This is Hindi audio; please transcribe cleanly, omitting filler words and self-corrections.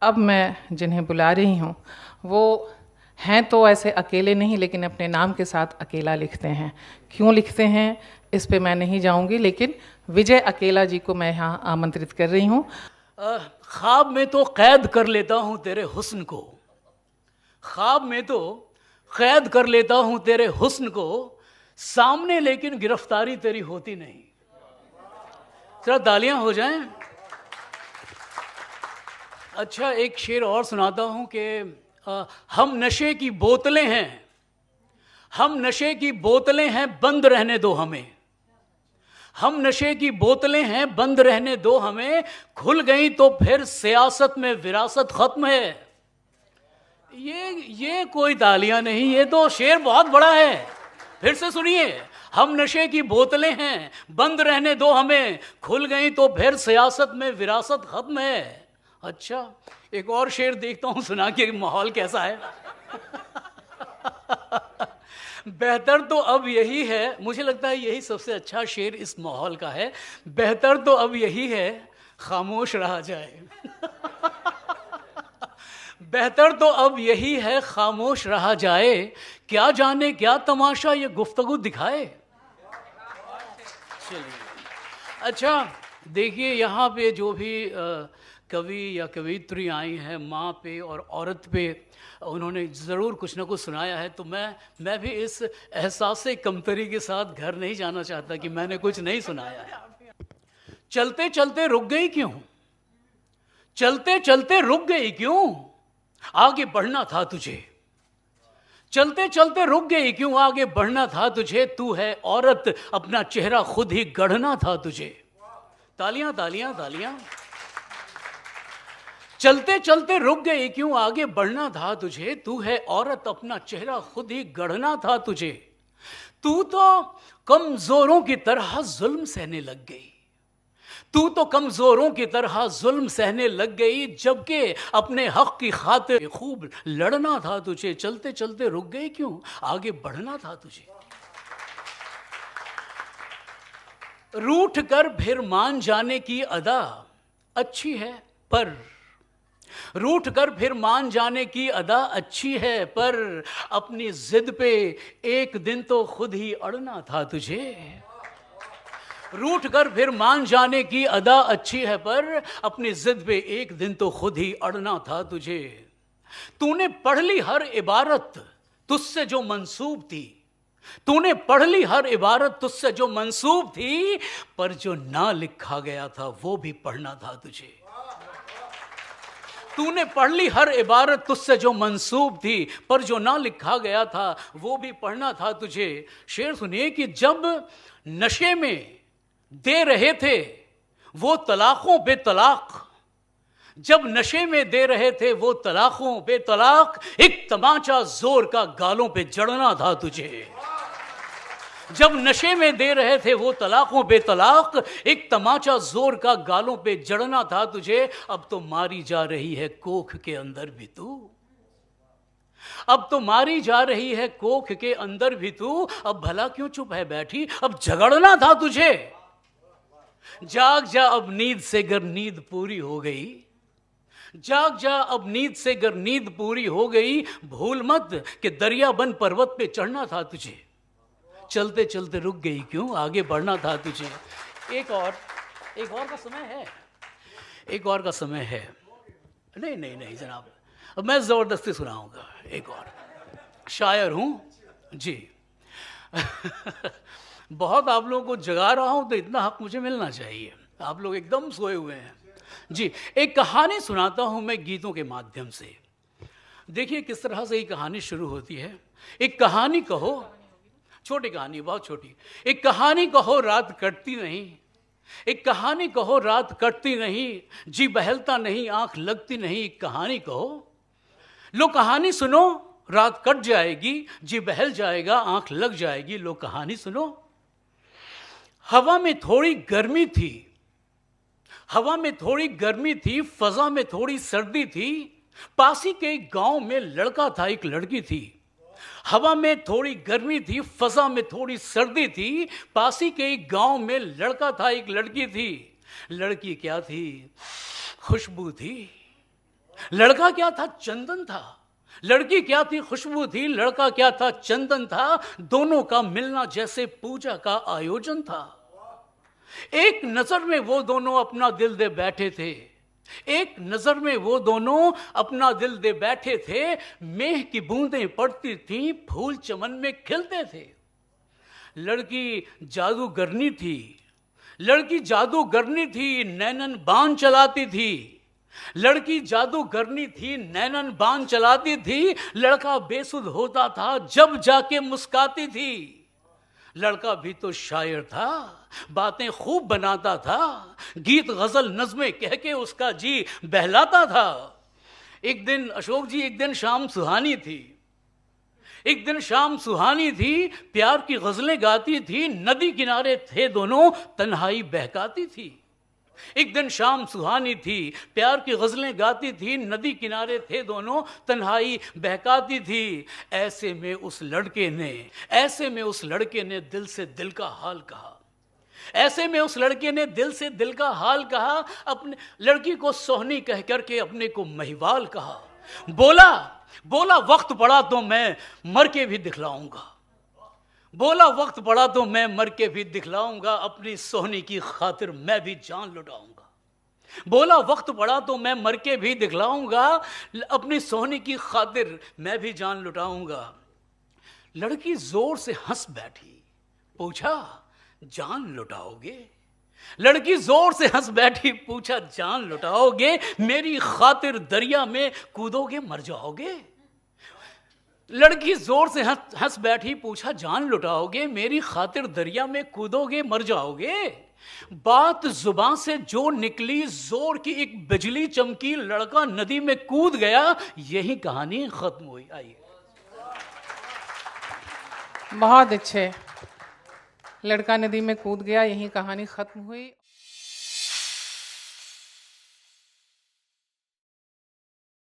अब मैं जिन्हें बुला रही हूँ वो हैं तो ऐसे अकेले नहीं, लेकिन अपने नाम के साथ अकेला लिखते हैं। क्यों लिखते हैं इस पे मैं नहीं जाऊंगी, लेकिन विजय अकेला जी को मैं यहाँ आमंत्रित कर रही हूँ। ख्वाब में तो कैद कर लेता हूँ तेरे हुस्न को, ख्वाब में तो कैद कर लेता हूँ तेरे हुस्न को, सामने लेकिन गिरफ्तारी तेरी होती नहीं। जरा तालियां हो जाएं। अच्छा, एक शेर और सुनाता हूँ कि हम नशे की बोतलें हैं, हम नशे की बोतलें हैं, बंद रहने दो हमें। हम नशे की बोतलें हैं, बंद रहने दो हमें, खुल गई तो फिर सियासत में विरासत खत्म है। ये कोई तालियां नहीं, ये तो शेर बहुत बड़ा है। फिर से सुनिए, हम नशे की बोतलें हैं, बंद रहने दो हमें, खुल गई तो फिर सियासत में विरासत खत्म है। अच्छा, एक और शेर देखता हूं, सुना के माहौल कैसा है। बेहतर तो अब यही है, मुझे लगता है यही सबसे अच्छा शेर इस माहौल का है। बेहतर तो अब यही है खामोश रहा जाए। बेहतर तो अब यही है खामोश रहा जाए, क्या जाने क्या तमाशा ये गुफ्तगू दिखाए। चलिए, अच्छा देखिए, यहाँ पे जो भी कवि या कवित्री आई हैं, माँ पे और औरत पे उन्होंने ज़रूर कुछ ना कुछ सुनाया है। तो मैं भी इस एहसास कमतरी के साथ घर नहीं जाना चाहता कि मैंने कुछ नहीं सुनाया है। चलते चलते रुक गई क्यों, चलते चलते रुक गई क्यों, आगे बढ़ना था तुझे। चलते चलते रुक गई क्यों, आगे बढ़ना था तुझे। तू है औरत, अपना चेहरा खुद ही गढ़ना था तुझे। तालियां तालियां तालियां। चलते चलते रुक गई क्यों, आगे बढ़ना था तुझे। तू है औरत, अपना चेहरा खुद ही गढ़ना था तुझे। तू तो कमजोरों की तरह जुल्म सहने लग गई, तू तो कमजोरों की तरह जुल्म सहने लग गई, जबकि अपने हक की खातिर खूब लड़ना था तुझे। चलते चलते रुक गई क्यों, आगे बढ़ना था तुझे। रूठ कर फिर मान जाने की अदा अच्छी है, पर रूठ कर फिर मान जाने की अदा अच्छी है, पर अपनी जिद पे एक दिन तो खुद ही अड़ना था तुझे। रूठ कर फिर मान जाने की अदा अच्छी है, पर अपनी जिद पे एक दिन तो खुद ही अड़ना था तुझे। तूने पढ़ ली हर इबारत तुझसे जो मंसूब थी, तूने पढ़ ली हर इबारत तुझसे जो मंसूब थी, पर जो ना लिखा गया था वो भी पढ़ना था तुझे। तूने पढ़ ली हर इबारत तुझसे जो मंसूब थी, पर जो ना लिखा गया था वो भी पढ़ना था तुझे। शेर सुनिए कि जब नशे में दे रहे थे वो तलाकों पे तलाक, जब नशे में दे रहे थे वो तलाकों पे तलाक, एक तमाचा जोर का गालों पे जड़ना था तुझे। जब नशे में दे रहे थे वो तलाकों पे तलाक, एक तमाचा जोर का गालों पे जड़ना था तुझे। अब तो मारी जा रही है कोख के अंदर भी तू, अब तो मारी जा रही है कोख के अंदर भी तू। अब भला क्यों चुप है बैठी, अब झगड़ना था तुझे। जाग जा अब नींद से गर नींद पूरी हो गई, जाग जा अब नींद से गर नींद पूरी हो गई। भूल मत कि दरिया बन पर्वत पे चढ़ना था तुझे। चलते चलते रुक गई क्यों, आगे बढ़ना था तुझे। एक और का समय है, एक और का समय है। नहीं नहीं नहीं जनाब, अब मैं जबरदस्ती सुनाऊंगा। एक और शायर हूं जी। बहुत आप लोगों को जगा रहा हूं तो इतना हक मुझे मिलना चाहिए, आप लोग एकदम सोए हुए हैं जी। एक कहानी सुनाता हूं मैं गीतों के माध्यम से। देखिए किस तरह से ये कहानी शुरू होती है। एक कहानी कहो, छोटी कहानी, बहुत छोटी। एक कहानी कहो रात कटती नहीं, एक कहानी कहो रात कटती नहीं, जी बहलता नहीं आंख लगती नहीं। एक कहानी कहो, लो कहानी सुनो, रात कट जाएगी, जी बहल जाएगा आंख लग जाएगी। लो कहानी सुनो। हवा में थोड़ी गर्मी थी, हवा में थोड़ी गर्मी थी, फजा में थोड़ी सर्दी थी। पास ही के एक गांव में लड़का था, एक लड़की थी। हवा में थोड़ी गर्मी थी, फजा में थोड़ी सर्दी थी। पास ही के एक गांव में लड़का था, एक लड़की थी। लड़की क्या थी, खुशबू थी। लड़का क्या था? चंदन था। लड़की क्या थी? खुशबू थी। लड़का क्या था? चंदन था। दोनों का मिलना जैसे पूजा का आयोजन था। एक नजर में वो दोनों अपना दिल दे बैठे थे। एक नजर में वो दोनों अपना दिल दे बैठे थे। मेह की बूंदें पड़ती थीं, फूल चमन में खिलते थे। लड़की जादूगरनी थी। लड़की जादूगरनी थी, नैनन बाण चलाती थी। लड़की जादूगरनी थी, नैनन बाण चलाती थी। लड़का बेसुध होता था जब जाके मुस्काती थी। लड़का भी तो शायर था, बातें खूब बनाता था। गीत गजल नज़्में कह के उसका जी बहलाता था। एक दिन अशोक जी, एक दिन शाम सुहानी थी। एक दिन शाम सुहानी थी, प्यार की गजलें गाती थी। नदी किनारे थे दोनों, तन्हाई बहकाती थी। एक दिन शाम सुहानी थी, प्यार की गजलें गाती थी। नदी किनारे थे दोनों, तन्हाई बहकाती थी। ऐसे में उस लड़के ने दिल से दिल का हाल कहा। ऐसे में उस लड़के ने दिल से दिल का हाल कहा। अपने लड़की को सोहनी कह करके अपने को महिवाल कहा। बोला वक्त पड़ा तो मैं मर के भी दिखलाऊंगा। बोला वक्त पड़ा तो मैं मर के भी दिखलाऊंगा। अपनी सोहनी की खातिर मैं भी जान लुटाऊंगा। बोला वक्त पड़ा तो मैं मर के भी दिखलाऊंगा। अपनी सोहनी की खातिर मैं भी जान लुटाऊंगा। लड़की जोर से हंस बैठी, पूछा जान लुटाओगे? लड़की जोर से हंस बैठी, पूछा जान लुटाओगे? मेरी खातिर दरिया में कूदोगे मर जाओगे? लड़की जोर से हंस बैठी, पूछा जान लुटाओगे? मेरी खातिर दरिया में कूदोगे मर जाओगे? बात जुबान से जो निकली, जोर की एक बिजली चमकी। लड़का नदी में कूद गया, यही कहानी खत्म हुई। आइए। बहुत अच्छे। लड़का नदी में कूद गया, यही कहानी खत्म हुई।